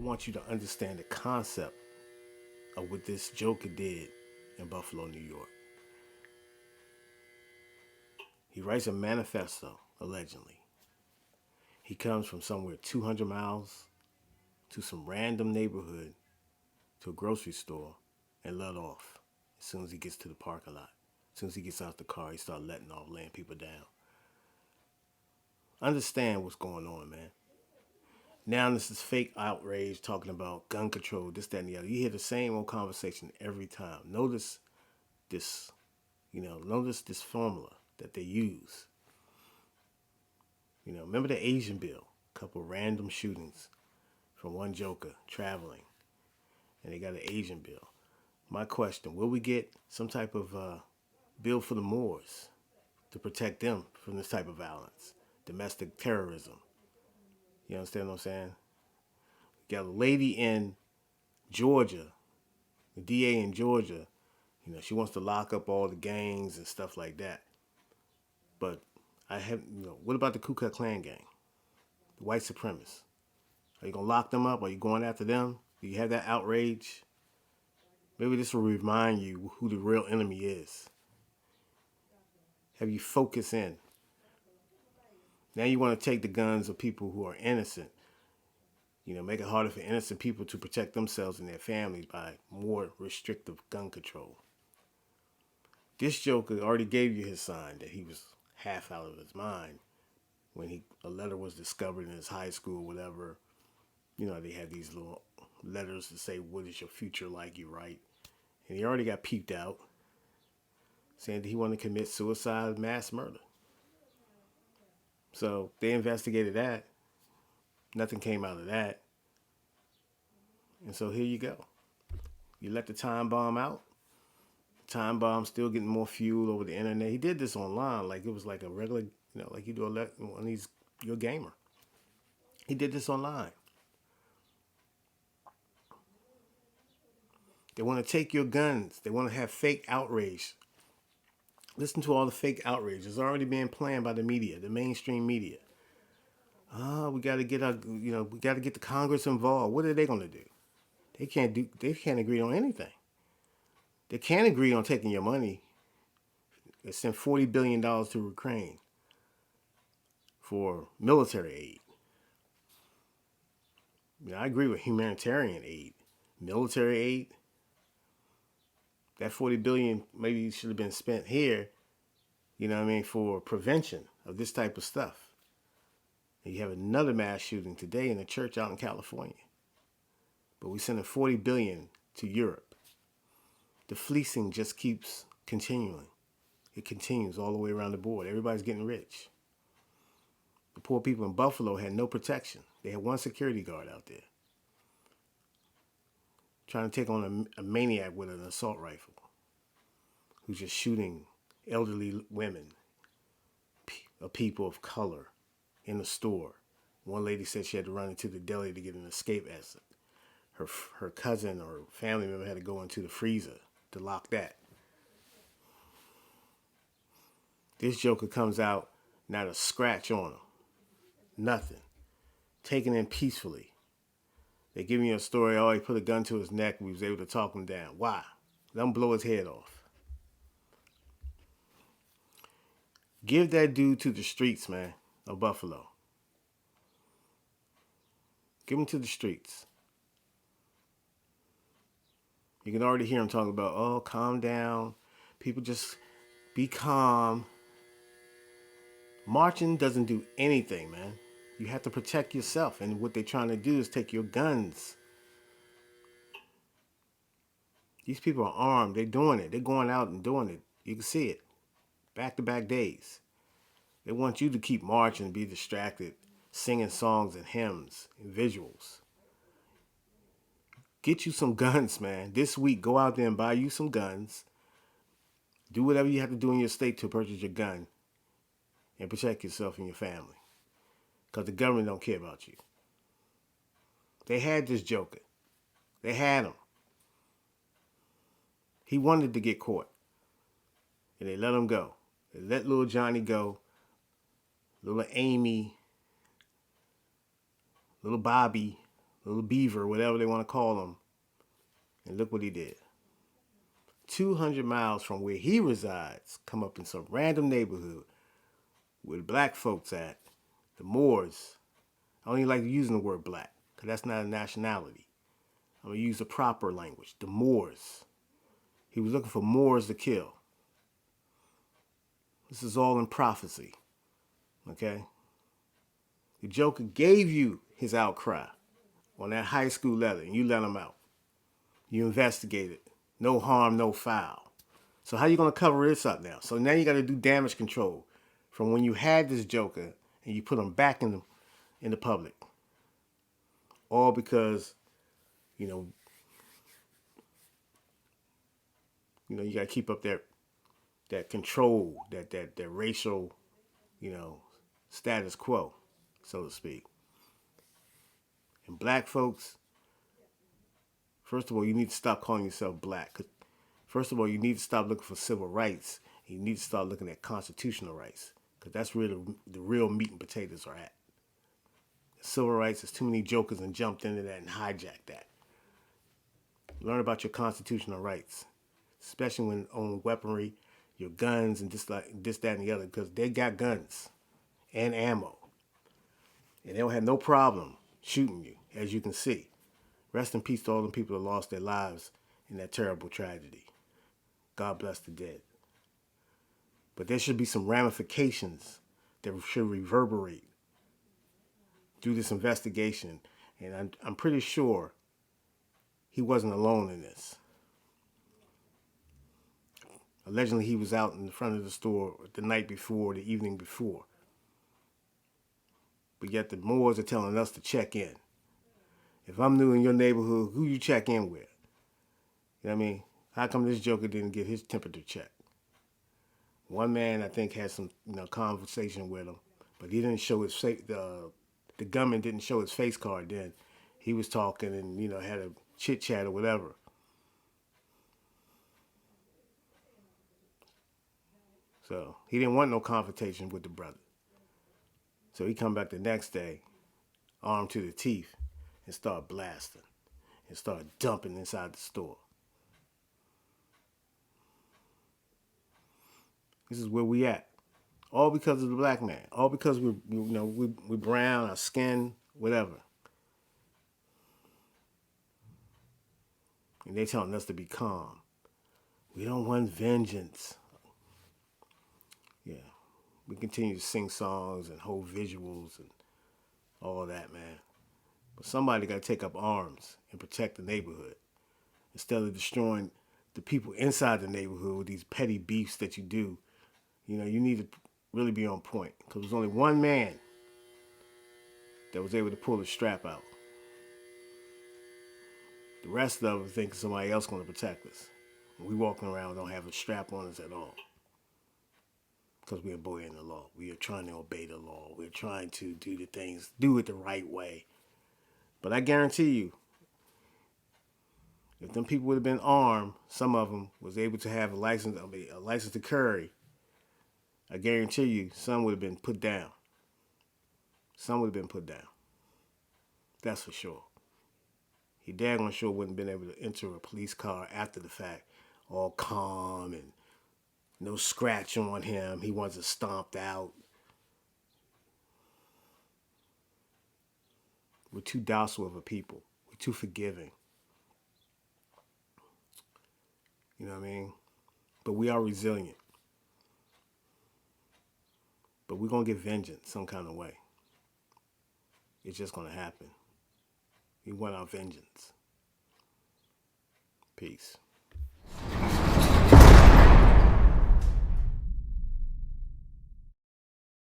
want you to understand the concept of what this Joker did in Buffalo, New York. He writes a manifesto, allegedly. He comes from somewhere 200 miles to some random neighborhood to a grocery store and let off as soon as he gets to the parking lot. As soon as he gets out the car, he starts letting off, laying people down. Understand what's going on, man. Now this is fake outrage talking about gun control, this, that, and the other. You hear the same old conversation every time. Notice this, notice this formula that they use. Remember the Asian bill? A couple random shootings from one joker traveling, and they got an Asian bill. My question, will we get some type of bill for the Moors to protect them from this type of violence, domestic terrorism? You understand what I'm saying? You got a lady in Georgia, the DA in Georgia, she wants to lock up all the gangs and stuff like that. But what about the Ku Klux Klan gang, the white supremacists? Are you going to lock them up? Are you going after them? Do you have that outrage? Maybe this will remind you who the real enemy is. Have you focused in? Now you want to take the guns of people who are innocent. Make it harder for innocent people to protect themselves and their families by more restrictive gun control. This joker already gave you his sign that he was half out of his mind when a letter was discovered in his high school, whatever. They had these little letters to say, what is your future like, you write. And he already got peeped out, saying that he wanted to commit suicide, mass murder. So they investigated that. Nothing came out of that. And so here you go. You let the time bomb out. Time bomb still getting more fuel over the internet. He did this online like it was like a regular, like you do one of these, you're a gamer. He did this online. They want to take your guns. They want to have fake outrage. Listen to all the fake outrage. It's already being planned by the media, the mainstream media. We got to get we got to get the Congress involved. What are they going to do? They can't agree on anything. They can't agree on taking your money. They sent $40 billion to Ukraine for military aid. I agree with humanitarian aid. Military aid, that $40 billion maybe should have been spent here, for prevention of this type of stuff. And you have another mass shooting today in a church out in California. But we're sending $40 billion to Europe. The fleecing just keeps continuing. It continues all the way around the board. Everybody's getting rich. The poor people in Buffalo had no protection. They had one security guard out there trying to take on a maniac with an assault rifle who's just shooting elderly women, people of color in the store. One lady said she had to run into the deli to get an escape exit. Her cousin or family member had to go into the freezer to lock that. This joker comes out, not a scratch on him. Nothing. Taken in peacefully. They give me a story, he put a gun to his neck, we was able to talk him down. Why? Let him blow his head off. Give that dude to the streets, man, of Buffalo. Give him to the streets. You can already hear him talking about, calm down. People just be calm. Marching doesn't do anything, man. You have to protect yourself. And what they're trying to do is take your guns. These people are armed. They're doing it. They're going out and doing it. You can see it. Back-to-back days. They want you to keep marching and be distracted, singing songs and hymns and visuals. Get you some guns, man. This week, go out there and buy you some guns. Do whatever you have to do in your state to purchase your gun and protect yourself and your family. Because the government don't care about you. They had this joker. They had him. He wanted to get caught. And they let him go. They let little Johnny go. Little Amy. Little Bobby. little beaver, whatever they want to call him. And look what he did. 200 miles from where he resides, come up in some random neighborhood where the black folks at, the Moors. I don't even like using the word black, because that's not a nationality. I'm going to use the proper language, the Moors. He was looking for Moors to kill. This is all in prophecy, okay? The Joker gave you his outcry on that high school letter, and you let him out. You investigated. No harm, no foul. So how you going to cover this up now? So now you got to do damage control from when you had this Joker and you put him back in the public. All because, you know, you got to keep up that control, that racial, status quo, so to speak. And black folks, first of all, you need to stop calling yourself black. First of all, you need to stop looking for civil rights. You need to start looking at constitutional rights, because that's where the real meat and potatoes are at. Civil rights, there's too many jokers and jumped into that and hijacked that. Learn about your constitutional rights, especially when on weaponry, your guns and this, that, and the other, because they got guns and ammo. And they don't have no problem shooting you, as you can see. Rest in peace to all the people that lost their lives in that terrible tragedy. God bless the dead. But there should be some ramifications that should reverberate through this investigation. And I'm pretty sure he wasn't alone in this. Allegedly, he was out in front of the store the night before, the evening before. But yet the Moors are telling us to check in. If I'm new in your neighborhood, who you check in with? You know what I mean? How come this joker didn't get his temperature checked? One man, I think, had some conversation with him, but he didn't show his face. The gunman didn't show his face card then. He was talking and, had a chit chat or whatever. So he didn't want no confrontation with the brother. So he come back the next day, armed to the teeth, and start blasting and start dumping inside the store. This is where we at. All because of the black man. All because we're brown, our skin, whatever. And they telling us to be calm. We don't want vengeance. Yeah. We continue to sing songs and hold visuals and all that, man. But somebody got to take up arms and protect the neighborhood instead of destroying the people inside the neighborhood with these petty beefs that you do. You need to really be on point, because there's only one man that was able to pull the strap out. The rest of us think somebody else going to protect us. We walking around don't have a strap on us at all, because we are obeying the law. We are trying to obey the law. We're trying to do it the right way. But I guarantee you, if them people would have been armed, some of them was able to have a license to carry, I guarantee you, some would have been put down. Some would have been put down. That's for sure. He daggone sure wouldn't have been able to enter a police car after the fact, all calm and no scratch on him. He wasn't stomped out. We're too docile of a people. We're too forgiving. You know what I mean? But we are resilient. But we're going to get vengeance some kind of way. It's just going to happen. We want our vengeance. Peace.